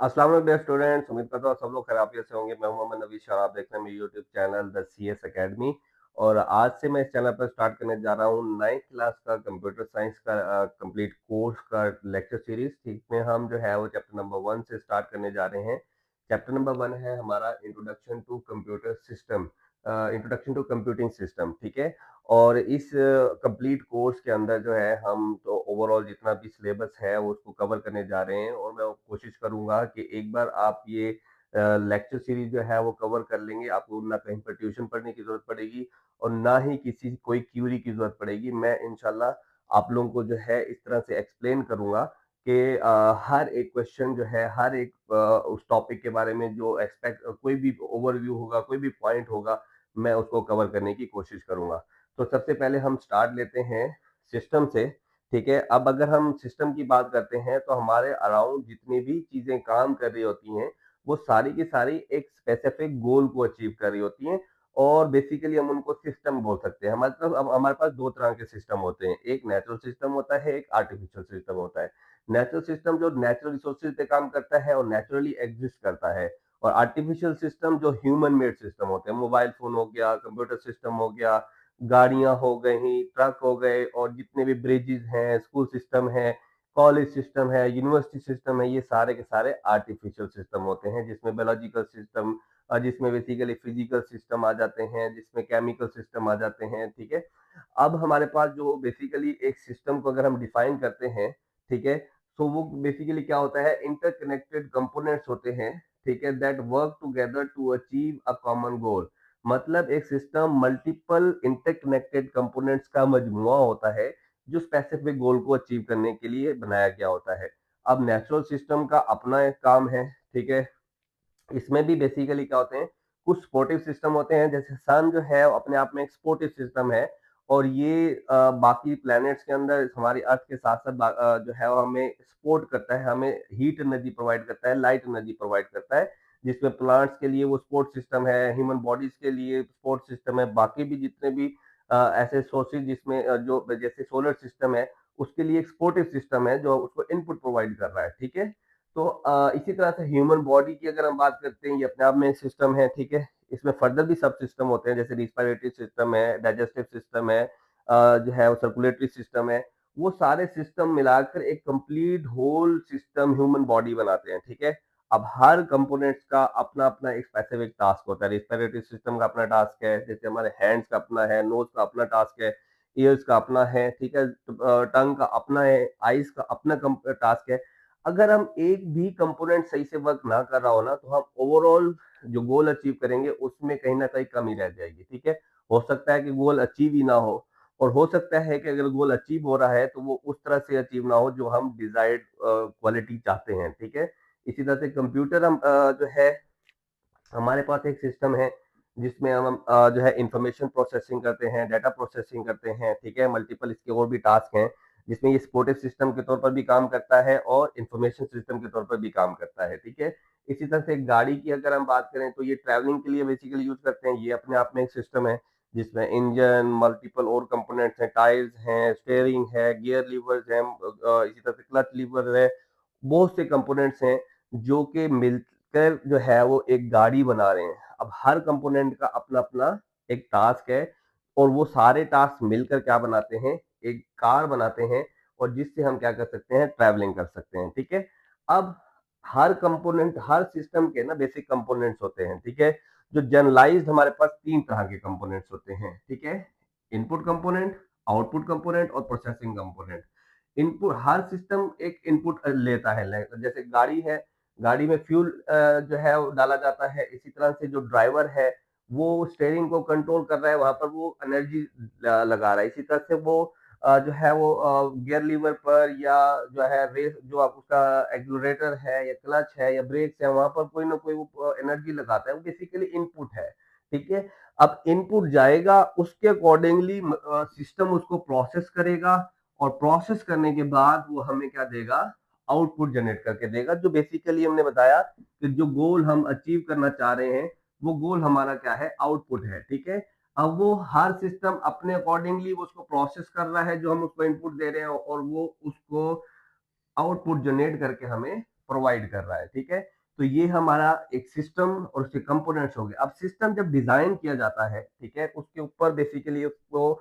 अस्सलाम वालेकुम dear students, उम्मीद करता हूँ सब लोग खैरियत से होंगे। मैं हूं मोहम्मद नबी और आप देख रहे हैं मेरे YouTube channel the CS academy. और आज से मैं इस चैनल पर स्टार्ट करने जा रहा हूँ 9th क्लास का कंप्यूटर साइंस का कंप्लीट कोर्स का लेक्चर सीरीज। ठीक में हम जो है वो चैप्टर नंबर 1 से स्टार्ट करने जा रहे हैं। चैप्टर नंबर 1 है हमारा introduction to computer system, introduction to computing system. ठीक है। और इस कंप्लीट कोर्स के अंदर जो है हम तो ओवरऑल जितना भी सिलेबस है वो उसको कवर करने जा रहे हैं, और मैं कोशिश करूंगा कि एक बार आप ये लेक्चर सीरीज जो है वो कवर कर लेंगे, आपको ना कहीं पर ट्यूशन पढ़ने की जरूरत पड़ेगी और ना ही किसी कोई क्यूरी की जरूरत पड़ेगी। मैं इंशाल्लाह आप लोगों को जो है इस तरह से एक्सप्लेन करूंगा कि हर एक क्वेश्चन जो है, हर एक उस टॉपिक के बारे में जो एक्सपेक्ट कोई भी ओवरव्यू होगा, कोई भी पॉइंट होगा, मैं उसको कवर करने की कोशिश करूंगा। तो सबसे पहले हम स्टार्ट लेते हैं सिस्टम से। ठीक है। अब अगर हम सिस्टम की बात करते हैं तो हमारे अराउंड जितनी भी चीजें काम कर रही होती हैं वो सारी की सारी एक स्पेसिफिक गोल को अचीव कर रही होती हैं, और बेसिकली हम उनको सिस्टम बोल सकते हैं। हमारे पास अब हमारे पास दो तरह के सिस्टम होते हैं, एक नेचुरल सिस्टम होता है, एक आर्टिफिशियल सिस्टम होता है। नेचुरल सिस्टम जो नेचुरल रिसोर्सेज पे काम करता है और नेचुरली एग्जिस्ट करता है, और आर्टिफिशियल सिस्टम जो ह्यूमन मेड सिस्टम होते हैं, मोबाइल फोन हो गया, कंप्यूटर सिस्टम हो गया, गाड़ियां हो गई, ट्रक हो गए, और जितने भी ब्रिजेस हैं, स्कूल सिस्टम है, कॉलेज सिस्टम है, यूनिवर्सिटी सिस्टम है, ये सारे के सारे आर्टिफिशियल सिस्टम होते हैं, जिसमें बायोलॉजिकल सिस्टम, जिसमें बेसिकली फिजिकल सिस्टम आ जाते हैं, जिसमें केमिकल सिस्टम आ जाते हैं। ठीक है। अब हमारे पास जो बेसिकली एक सिस्टम को अगर हम डिफाइन करते हैं, ठीक है, तो वो बेसिकली क्या होता है, इंटरकनेक्टेड कंपोनेंट्स होते हैं। ठीक है, that work together to achieve a common goal. मतलब एक सिस्टम मल्टीपल इंटरकनेक्टेड कंपोनेंट्स का मजमुआ होता है जो स्पेसिफिक गोल को अचीव करने के लिए बनाया गया होता है। अब नेचुरल सिस्टम का अपना एक काम है। ठीक है। इसमें भी बेसिकली क्या होते हैं, कुछ सपोर्टिव सिस्टम होते हैं, जैसे सन जो है वो अपने आप में एक सपोर्टिव सिस्टम है, और ये बाकी प्लैनेट्स के अंदर हमारी अर्थ के साथ साथ जो है वो हमें सपोर्ट करता है, हमें हीट एनर्जी प्रोवाइड करता है, लाइट एनर्जी प्रोवाइड करता है, जिसमें प्लांट्स के लिए वो सपोर्ट सिस्टम है, ह्यूमन बॉडीज के लिए सपोर्ट सिस्टम है, बाकी भी जितने भी ऐसे सोर्सेज जिसमें जो जैसे सोलर सिस्टम है, उसके लिए एक सपोर्टिव सिस्टम है जो उसको इनपुट प्रोवाइड कर रहा है। ठीक है। तो इसी तरह से ह्यूमन बॉडी की अगर हम बात करते हैं, ये अपने आप में एक सिस्टम है। ठीक है। इसमें फर्दर भी सब सिस्टम होते हैं, जैसे रिस्पिरेटरी सिस्टम है, डाइजेस्टिव सिस्टम है, जो है वो सर्कुलेटरी सिस्टम है। वो सारे सिस्टम मिलाकर एक complete whole system human body बनाते हैं। ठीक है। अब हर कंपोनेंट्स का अपना अपना एक स्पेसिफिक टास्क होता है। रिस्पिरेटरी सिस्टम का अपना टास्क है, जैसे हमारे हैंड्स का अपना है, नोज का अपना टास्क है, ईयर्स का अपना है। ठीक है। टंग का अपना है, आईज का अपना टास्क है। अगर हम एक भी कंपोनेंट सही से वर्क ना कर रहा हो ना, तो हम ओवरऑल जो गोल अचीव करेंगे उसमें कहीं ना कहीं कमी रह जाएगी। ठीक है। हो सकता है कि गोल अचीव ही ना हो, और हो सकता है कि अगर गोल अचीव हो रहा है तो वो उस तरह से अचीव ना हो जो हम डिजायर्ड क्वालिटी चाहते हैं। ठीक है। इसी तरह से कंप्यूटर हम जो है, हमारे पास एक सिस्टम है जिसमें हम जो है इंफॉर्मेशन प्रोसेसिंग करते हैं, डाटा प्रोसेसिंग करते हैं। ठीक है। मल्टीपल इसके और भी टास्क हैं, जिसमें ये सपोर्टिव सिस्टम के तौर पर भी काम करता है और इंफॉर्मेशन सिस्टम के तौर पर भी काम करता है। ठीक है। इसी तरह से गाड़ी की अगर हम बात करें तो ये ट्रैवलिंग के लिए बेसिकली यूज करते हैं, ये अपने आप में एक सिस्टम है जिसमें इंजन, मल्टीपल और कंपोनेंट्स हैं, टायर्स हैं, स्टेयरिंग है, गियर लीवर्स हैं, इसी तरह से क्लच लीवर है, बहुत से कंपोनेंट्स हैं जो कि मिलकर जो है वो एक गाड़ी बना रहे हैं। अब हर कंपोनेंट का अपना अपना एक टास्क है, और वो सारे टास्क मिलकर क्या बनाते हैं, एक कार बनाते हैं, और जिससे हम क्या कर सकते हैं, ट्रैवलिंग कर सकते हैं। ठीक है। अब हर कंपोनेंट, हर सिस्टम के ना बेसिक कंपोनेंट्स होते हैं। ठीक है। जो जनरलाइज्ड हमारे पास तीन तरह के कंपोनेंट्स होते हैं। ठीक है। इनपुट कंपोनेंट, आउटपुट कंपोनेंट और प्रोसेसिंग कंपोनेंट। इनपुट, हर सिस्टम एक इनपुट लेता है, जैसे गाड़ी है, गाड़ी में फ्यूल जो है वो डाला जाता है। इसी तरह से जो ड्राइवर है वो स्टेयरिंग को कंट्रोल कर रहा है, वहां पर वो एनर्जी लगा रहा है। इसी तरह से वो जो है वो गियर लीवर पर, या जो है रेस जो आप उसका एक्सलरेटर है या क्लच है या ब्रेक्स है, वहां पर कोई ना कोई वो एनर्जी लगाता है, वो बेसिकली इनपुट है। ठीक है। अब इनपुट जाएगा, उसके अकॉर्डिंगली सिस्टम उसको प्रोसेस करेगा, और प्रोसेस करने के बाद वो हमें क्या देगा, आउटपुट जनरेट करके देगा, जो बेसिकली हमने बताया कि जो गोल हम अचीव करना चाह रहे हैं वो गोल हमारा क्या है, आउटपुट है। ठीक है। अब वो हर सिस्टम अपने अकॉर्डिंगली वो उसको प्रोसेस कर रहा है जो हम उसको इनपुट दे रहे हैं, और वो उसको आउटपुट जनरेट करके हमें प्रोवाइड कर रहा है। ठीक है। तो ये हमारा एक सिस्टम और उसके कंपोनेंट्स हो गए। अब सिस्टम जब डिजाइन किया जाता है, ठीक है, उसके ऊपर बेसिकली उसको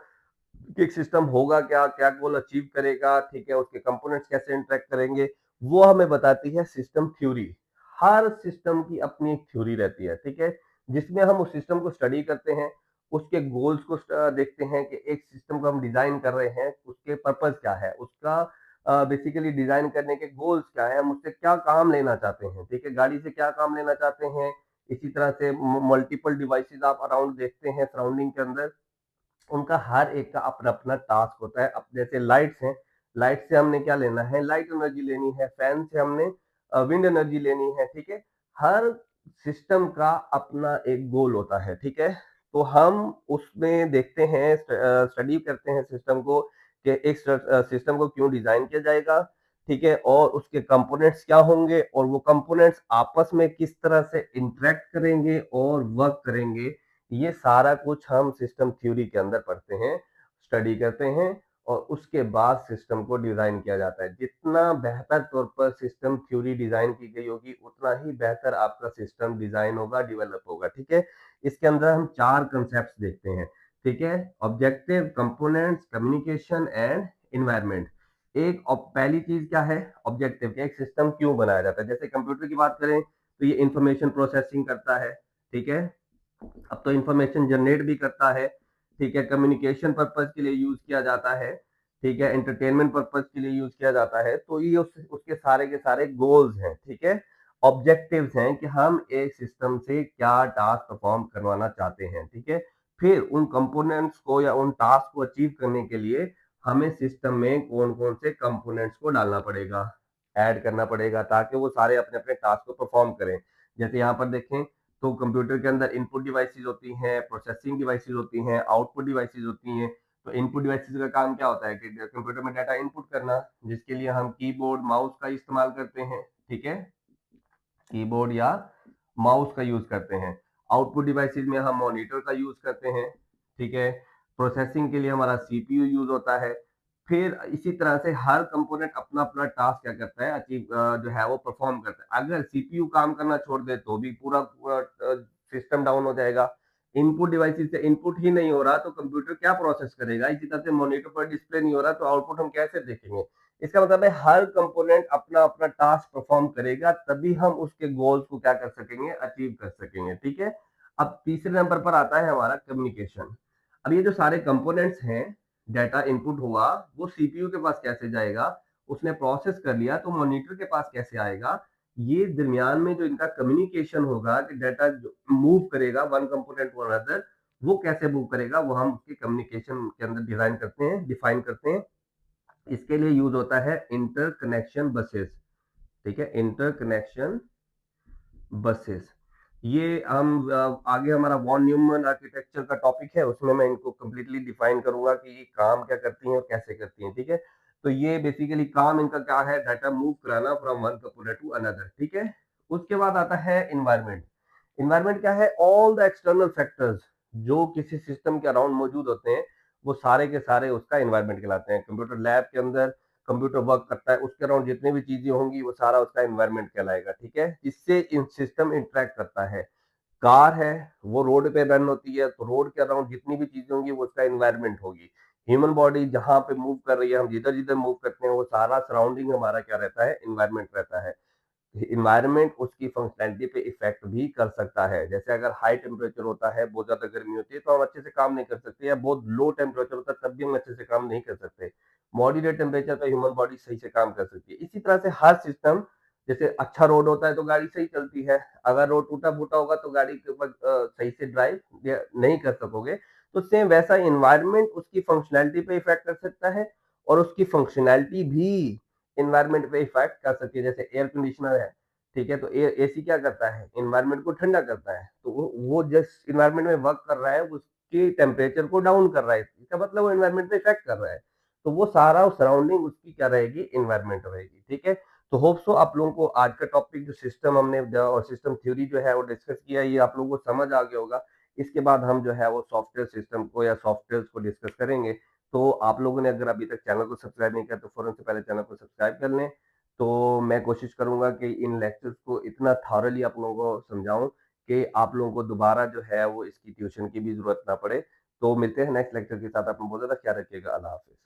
कि एक सिस्टम होगा क्या, क्या गोल अचीव करेगा, ठीक है, उसके कंपोनेंट्स कैसे इंटरेक्ट करेंगे, वो हमें बताती है सिस्टम थ्योरी। हर सिस्टम की अपनी एक थ्योरी रहती है, ठीक है, जिसमें हम उस सिस्टम को स्टडी करते हैं, उसके गोल्स को देखते हैं कि एक सिस्टम को हम डिजाइन कर रहे हैं, उसके पर्पज क्या है, उसका बेसिकली डिजाइन करने के गोल्स क्या है, हम उससे क्या काम लेना चाहते हैं, ठीक है, गाड़ी से क्या काम लेना चाहते हैं। इसी तरह से मल्टीपल डिवाइसेस आप अराउंड देखते हैं सराउंडिंग के अंदर, उनका हर एक का अपना अपना टास्क होता है। अब जैसे लाइट्स हैं, लाइट से हमने क्या लेना है, लाइट एनर्जी लेनी है, फैन से हमने विंड एनर्जी लेनी है, ठीक है। हर सिस्टम का अपना एक गोल होता है, ठीक है। तो हम उसमें देखते हैं, स्टडी करते हैं सिस्टम को कि एक सिस्टम को क्यों डिजाइन किया जाएगा, ठीक है, और उसके कंपोनेंट्स क्या होंगे और वो कंपोनेंट्स आपस में किस तरह से इंटरेक्ट करेंगे और वर्क करेंगे। ये सारा कुछ हम सिस्टम थ्योरी के अंदर पढ़ते हैं, स्टडी करते हैं, और उसके बाद सिस्टम को डिजाइन किया जाता है। जितना बेहतर तौर पर सिस्टम थ्योरी डिजाइन की गई होगी, उतना ही बेहतर आपका सिस्टम डिजाइन होगा, डेवलप होगा, ठीक है। इसके अंदर हम चार कंसेप्ट देखते हैं, ठीक है। Objective, components, communication and environment. पहली चीज क्या है, ऑब्जेक्टिव, एक सिस्टम क्यों बनाया जाता है। जैसे कंप्यूटर की बात करें तो ये इंफॉर्मेशन प्रोसेसिंग करता है, ठीक है। अब तो इंफॉर्मेशन जनरेट भी करता है, ठीक है, कम्युनिकेशन पर्पज के लिए यूज किया जाता है, ठीक है, एंटरटेनमेंट पर्पज के लिए यूज किया जाता है। तो ये उसके सारे के सारे गोल्स हैं, ठीक है, ऑब्जेक्टिव्स हैं कि हम एक सिस्टम से क्या टास्क परफॉर्म करवाना चाहते हैं, ठीक है। फिर उन कंपोनेंट्स को या उन टास्क को अचीव करने के लिए हमें सिस्टम में कौन कौन से कंपोनेंट्स को डालना पड़ेगा, ऐड करना पड़ेगा, ताकि वो सारे अपने अपने टास्क को परफॉर्म करें। जैसे यहाँ पर देखें तो कंप्यूटर के अंदर इनपुट डिवाइसेस होती हैं, प्रोसेसिंग डिवाइसेस होती हैं, आउटपुट डिवाइसेस होती हैं। तो इनपुट डिवाइसेस का काम क्या होता है कि कंप्यूटर में डाटा इनपुट करना, जिसके लिए हम कीबोर्ड माउस का इस्तेमाल करते हैं, ठीक है, कीबोर्ड या माउस का यूज करते हैं। आउटपुट डिवाइसेस में हम मॉनिटर का यूज करते हैं, ठीक है। प्रोसेसिंग के लिए हमारा सीपीयू यूज होता है। फिर इसी तरह से हर कंपोनेंट अपना अपना टास्क क्या करता है, अचीव जो है वो परफॉर्म करता है। अगर सीपीयू काम करना छोड़ दे तो भी पूरा सिस्टम डाउन हो जाएगा। इनपुट डिवाइसेस से इनपुट ही नहीं हो रहा तो कंप्यूटर क्या प्रोसेस करेगा। इसी तरह से मॉनिटर पर डिस्प्ले नहीं हो रहा तो आउटपुट हम कैसे देखेंगे। इसका मतलब है हर कंपोनेंट अपना अपना टास्क परफॉर्म करेगा, तभी हम उसके गोल्स को क्या कर सकेंगे, अचीव कर सकेंगे, ठीक है। अब तीसरे नंबर पर आता है हमारा कम्युनिकेशन। अब ये जो सारे कंपोनेंट्स हैं, डाटा इनपुट हुआ, वो सीपीयू के पास कैसे जाएगा, उसने प्रोसेस कर लिया तो मॉनिटर के पास कैसे आएगा। ये दरमियान में जो इनका कम्युनिकेशन होगा कि डाटा मूव करेगा वन कंपोनेंट टू अनदर, वो कैसे मूव करेगा, वो हम उसके कम्युनिकेशन के अंदर डिजाइन करते हैं, डिफाइन करते हैं। इसके लिए यूज होता है इंटर कनेक्शन बसेस, ठीक है, इंटर कनेक्शन बसेस। ये हम आगे हमारा वॉन न्यूमन आर्किटेक्चर का टॉपिक है, उसमें मैं इनको कंप्लीटली डिफाइन करूंगा कि ये काम क्या करती हैं और कैसे करती हैं, ठीक है। तो ये बेसिकली काम इनका क्या है, डाटा मूव कराना from one component to another, ठीक है। उसके बाद आता है इन्वायरमेंट। इन्वायरमेंट क्या है, ऑल द एक्सटर्नल फैक्टर्स जो किसी सिस्टम के अराउंड मौजूद होते हैं, वो सारे के सारे उसका इन्वायरमेंट कहलाते हैं। कंप्यूटर लैब के अंदर कंप्यूटर वर्क करता है, उसके अराउंड जितनी भी चीजें होंगी वो सारा उसका इन्वायरमेंट कहलाएगा, ठीक है। इससे इन सिस्टम इंटरेक्ट करता है। कार है, वो रोड पे रन होती है, तो रोड के अराउंड जितनी भी चीजें होंगी वो उसका इन्वायरमेंट होगी। ह्यूमन बॉडी जहां पे मूव कर रही है, हम जिधर जिधर मूव करते हैं, वो सारा सराउंडिंग हमारा क्या रहता है, इन्वायरमेंट रहता है। इन्वायरमेंट उसकी फंक्शनैलिटी पे इफेक्ट भी कर सकता है। जैसे अगर हाई टेम्परेचर होता है, बहुत ज्यादा गर्मी होती है, तो हम अच्छे से काम नहीं कर सकते, या बहुत लो टेम्परेचर होता है तब भी हम अच्छे से काम नहीं कर सकते। मॉडरेट टेम्परेचर पे ह्यूमन बॉडी सही से काम कर सकती है। इसी तरह से हर सिस्टम, जैसे अच्छा रोड होता है तो गाड़ी सही चलती है, अगर रोड टूटा फूटा होगा तो गाड़ी के ऊपर सही से ड्राइव नहीं कर सकोगे। तो सेम वैसा इन्वायरमेंट उसकी फंक्शनैलिटी पे इफेक्ट कर सकता है, और उसकी फंक्शनैलिटी भी इन्वायरमेंट पे इफेक्ट कर सकती है। जैसे एयर कंडीशनर है, ठीक है, तो एसी क्या करता है, इन्वायरमेंट को ठंडा करता है, तो वो जिस इन्वायरमेंट में वर्क कर रहा है उसके टेम्परेचर को डाउन कर रहा है, इसका मतलब वो इन्वायरमेंट पे इफेक्ट कर रहा है। तो वो सारा सराउंडिंग उसकी क्या रहेगी, इन्वायरमेंट रहेगी, ठीक है। तो होप सो आप लोगों को आज का टॉपिक जो सिस्टम हमने और सिस्टम थ्योरी जो है वो डिस्कस किया, ये आप लोगों को समझ आ गया होगा। इसके बाद हम जो है वो सॉफ्टवेयर सिस्टम को या सॉफ्टवेयर को डिस्कस करेंगे। तो आप लोगों ने अगर अभी तक चैनल को सब्सक्राइब नहीं किया तो फौरन से पहले चैनल को सब्सक्राइब कर लें, तो मैं कोशिश करूँगा कि इन लेक्चर्स को इतना थॉरली आप लोगों को समझाऊँ कि आप लोगों को दोबारा जो है वो इसकी ट्यूशन की भी ज़रूरत ना पड़े। तो मिलते हैं नेक्स्ट लेक्चर के साथ। आपने बहुत ज़्यादा ख्याल रखिएगा। अल्लाह हाफ़िज़।